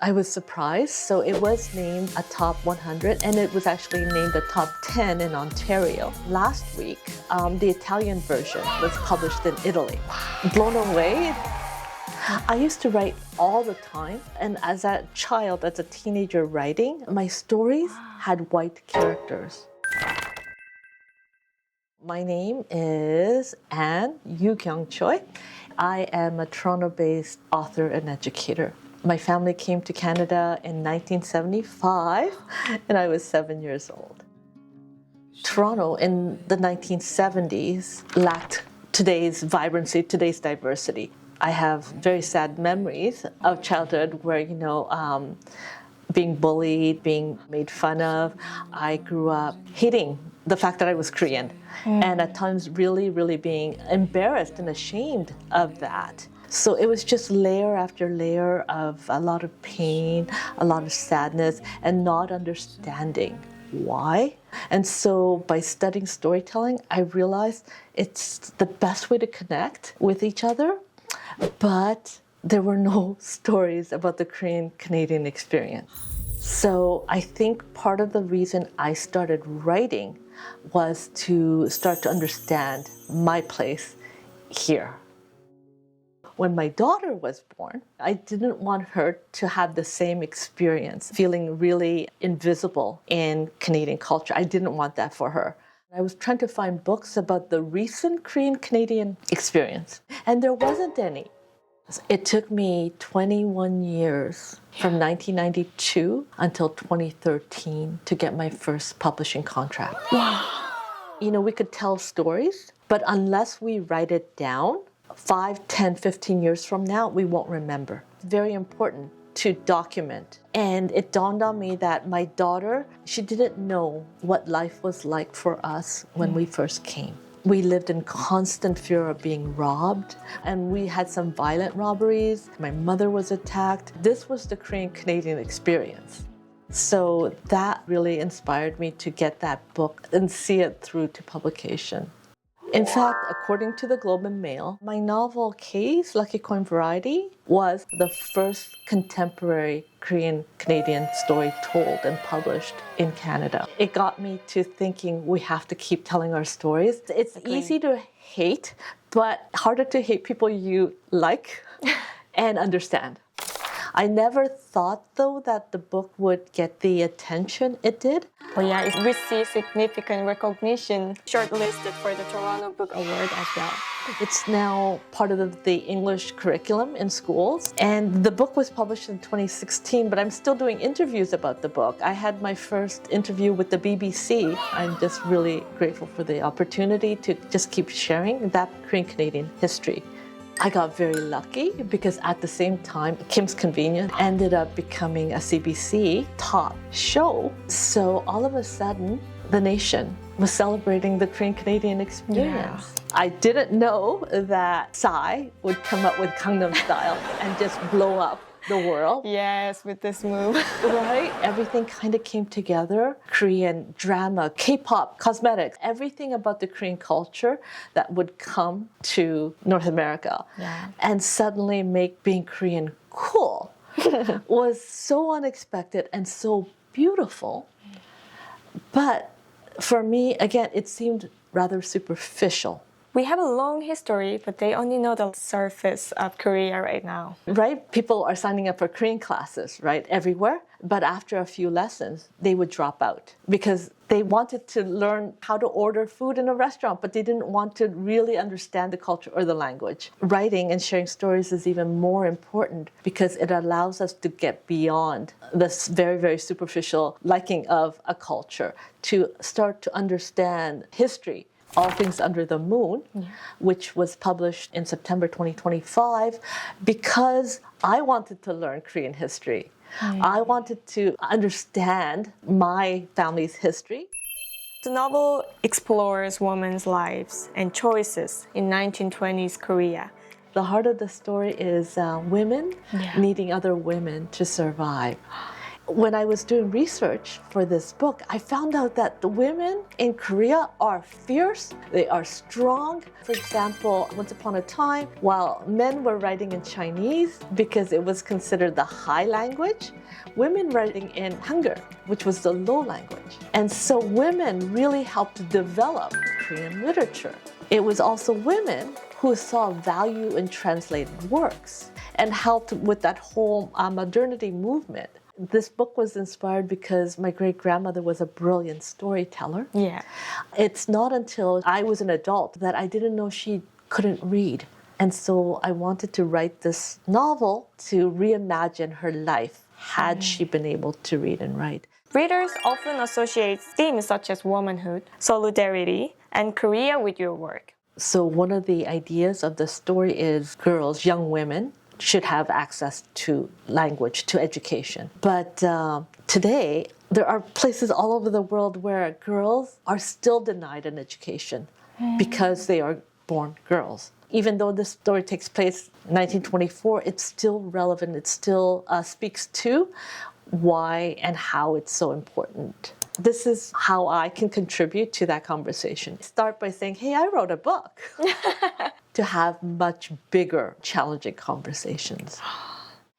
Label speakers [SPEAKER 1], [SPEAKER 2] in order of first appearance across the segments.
[SPEAKER 1] I was surprised. So it was named a top 100, and it was actually named a top 10 in Ontario. Last week, the Italian version was published in Italy. Blown away. I used to write all the time, and as a child, as a teenager writing, my stories had white characters. My name is Yu-kyoung Choi. I am a Toronto-based author and educator. My family came to Canada in 1975, and I was 7 years old. Toronto in the 1970s lacked today's vibrancy, today's diversity. I have very sad memories of childhood where, being bullied, being made fun of. I grew up hating the fact that I was Korean, and at times really, really being embarrassed and ashamed of that. So it was just layer after layer of a lot of pain, a lot of sadness, and not understanding why. And so by studying storytelling, I realized it's the best way to connect with each other, but there were no stories about the Korean-Canadian experience. So I think part of the reason I started writing was to start to understand my place here. When my daughter was born, I didn't want her to have the same experience, feeling really invisible in Canadian culture. I didn't want that for her. I was trying to find books about the recent Korean-Canadian experience, and there wasn't any. It took me 21 years from 1992 until 2013 to get my first publishing contract.
[SPEAKER 2] Wow.
[SPEAKER 1] We could tell stories, but unless we write it down, 5, 10, 15 years from now, we won't remember. It's very important to document. And it dawned on me that my daughter, she didn't know what life was like for us when we first came. We lived in constant fear of being robbed, and we had some violent robberies. My mother was attacked. This was the Korean-Canadian experience. So that really inspired me to get that book and see it through to publication. In fact, according to the Globe and Mail, my novel sLuckyCoinVariety was the first contemporary Korean-Canadian story told and published in Canada. It got me to thinking we have to keep telling our stories. It's easy to hate, but harder to hate people you like and understand. I never thought, though, that the book would get the attention it did.
[SPEAKER 2] Oh yeah, it received significant recognition, shortlisted for the Toronto Book Award as well.
[SPEAKER 1] It's now part of the English curriculum in schools. And the book was published in 2016, but I'm still doing interviews about the book. I had my first interview with the BBC. I'm just really grateful for the opportunity to just keep sharing that Korean-Canadian history. I got very lucky because at the same time, Kim's Convenience ended up becoming a CBC top show. So all of a sudden, the nation was celebrating the Korean-Canadian experience. Yeah. I didn't know that Psy would come up with Gangnam Style and just blow up the world.
[SPEAKER 2] Yes, with this move.
[SPEAKER 1] Right? Everything kind of came together. Korean drama, K-pop, cosmetics, everything about the Korean culture that would come to North America.
[SPEAKER 2] Yeah.
[SPEAKER 1] And suddenly make being Korean cool was so unexpected and so beautiful. But for me, again, it seemed rather superficial.
[SPEAKER 2] We have a long history, but they only know the surface of Korea right now.
[SPEAKER 1] Right? People are signing up for Korean classes, right, everywhere. But after a few lessons, they would drop out because they wanted to learn how to order food in a restaurant, but they didn't want to really understand the culture or the language. Writing and sharing stories is even more important because it allows us to get beyond this very, very superficial liking of a culture to start to understand history. All Things Under the Moon, which was published in September 2025, because I wanted to learn Korean history. I wanted to understand my family's history.
[SPEAKER 2] The novel explores women's lives and choices in 1920s Korea.
[SPEAKER 1] The heart of the story is women needing other women to survive. when I was doing research for this book, I found out that the women in Korea are fierce, they are strong. For example, once upon a time, while men were writing in Chinese because it was considered the high language, women writing in Hangul, which was the low language. And so women really helped develop Korean literature. It was also women who saw value in translated works and helped with that whole modernity movement. This book was inspired because my great-grandmother was a brilliant storyteller.
[SPEAKER 2] Yeah.
[SPEAKER 1] It's not until I was an adult that I didn't know she couldn't read. And so I wanted to write this novel to reimagine her life had she been able to read and write.
[SPEAKER 2] Readers often associate themes such as womanhood, solidarity, and Korea with your work.
[SPEAKER 1] So one of the ideas of the story is girls, young women, should have access to language, to education. But today, there are places all over the world where girls are still denied an education because they are born girls. Even though this story takes place in 1924, it's still relevant. It still speaks to why and how it's so important. This is how I can contribute to that conversation. Start by saying, hey, I wrote a book. To have much bigger, challenging conversations.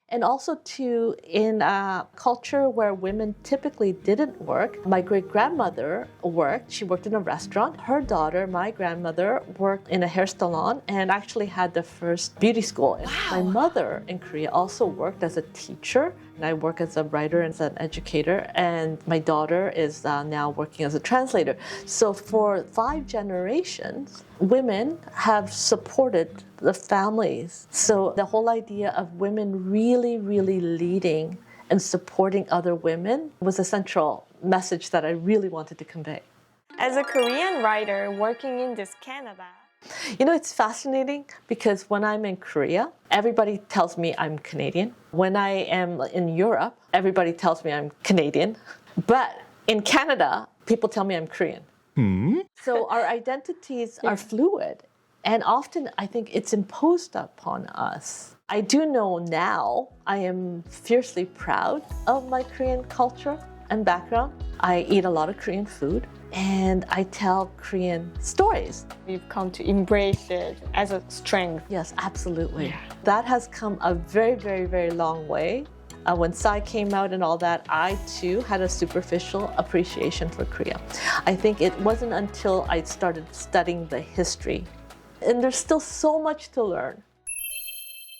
[SPEAKER 1] And also to, in a culture where women typically didn't work, my great-grandmother worked. She worked in a restaurant. Her daughter, my grandmother, worked in a hair salon and actually had the first beauty school. Wow. My mother in Korea also worked as a teacher. And I work as a writer and as an educator. And my daughter is now working as a translator. So for 5 generations, women have supported the families. So the whole idea of women really, really leading and supporting other women was a central message that I really wanted to convey.
[SPEAKER 2] As a Korean writer working in this Canada,
[SPEAKER 1] you know, it's fascinating because when I'm in Korea, everybody tells me I'm Canadian. When I am in Europe, everybody tells me I'm Canadian. But in Canada, people tell me I'm Korean. So our identities are fluid. And often I think it's imposed upon us. I do know now I am fiercely proud of my Korean culture and background. I eat a lot of Korean food. And I tell Korean stories.
[SPEAKER 2] we've come to embrace it as a strength.
[SPEAKER 1] Yes, absolutely. That has come a very, very, very long way. When Psy came out and all that, I too had a superficial appreciation for Korea. I think it wasn't until I started studying the history. And there's still so much to learn.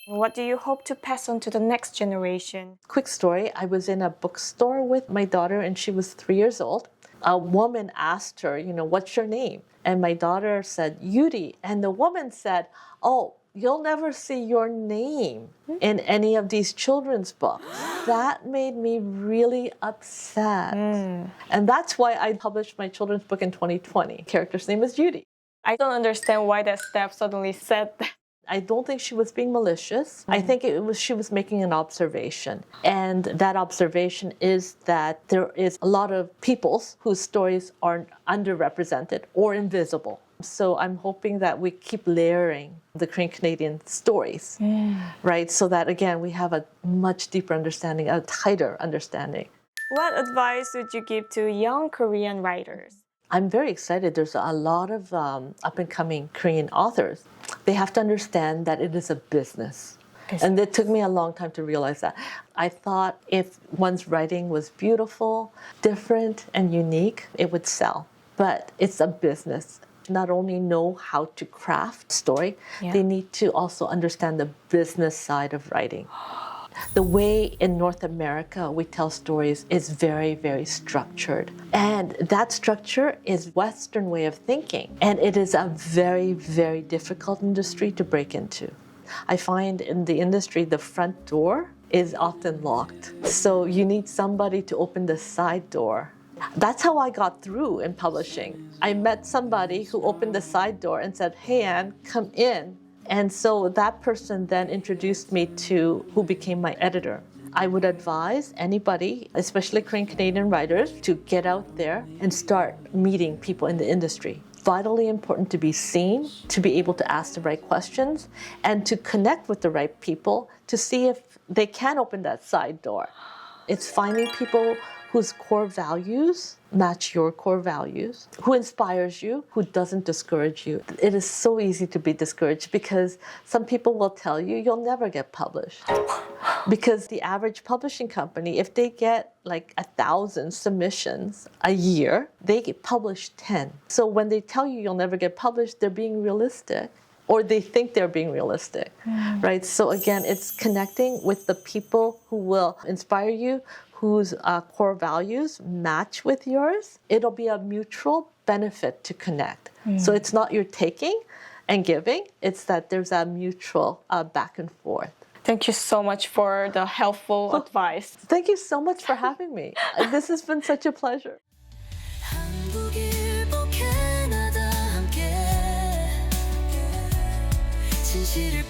[SPEAKER 2] What do you hope to pass on to the next generation?
[SPEAKER 1] Quick story, I was in a bookstore with my daughter and she was 3 years old. A woman asked her, what's your name? And my daughter said, Yuri. And the woman said, oh, you'll never see your name in any of these children's books. That made me really upset. And that's why I published my children's book in 2020. Character's name is Yuri.
[SPEAKER 2] I don't understand why that staff suddenly said that.
[SPEAKER 1] I don't think she was being malicious. I think she was making an observation. And that observation is that there is a lot of peoples whose stories are underrepresented or invisible. So I'm hoping that we keep layering the Korean Canadian stories, right? So that, again, we have a much deeper understanding, a tighter understanding.
[SPEAKER 2] What advice would you give to young Korean writers?
[SPEAKER 1] I'm very excited. There's a lot of up-and-coming Korean authors. They have to understand that it is a business. And it took me a long time to realize that. I thought if one's writing was beautiful, different, and unique, it would sell. But it's a business. Not only know how to craft story, they need to also understand the business side of writing. The way in North America we tell stories is very, very structured. And that structure is Western way of thinking. And it is a very, very difficult industry to break into. I find in the industry, the front door is often locked. So you need somebody to open the side door. That's how I got through in publishing. I met somebody who opened the side door and said, hey, Anne, come in. And so that person then introduced me to who became my editor. I would advise anybody, especially Korean Canadian writers, to get out there and start meeting people in the industry. Vitally important to be seen, to be able to ask the right questions, and to connect with the right people to see if they can open that side door. It's finding people whose core values match your core values, who inspires you, who doesn't discourage you. It is so easy to be discouraged because some people will tell you you'll never get published. Because the average publishing company, if they get like 1,000 submissions a year, they get published 10. So when they tell you you'll never get published, they're being realistic. Or they think they're being realistic, right? So again, it's connecting with the people who will inspire you, whose core values match with yours. It'll be a mutual benefit to connect. So it's not you're taking and giving, it's that there's a mutual back and forth.
[SPEAKER 2] Thank you so much for the helpful advice.
[SPEAKER 1] Thank you so much for having me. This has been such a pleasure.
[SPEAKER 3] 한국일보 캐나다 함께 진실을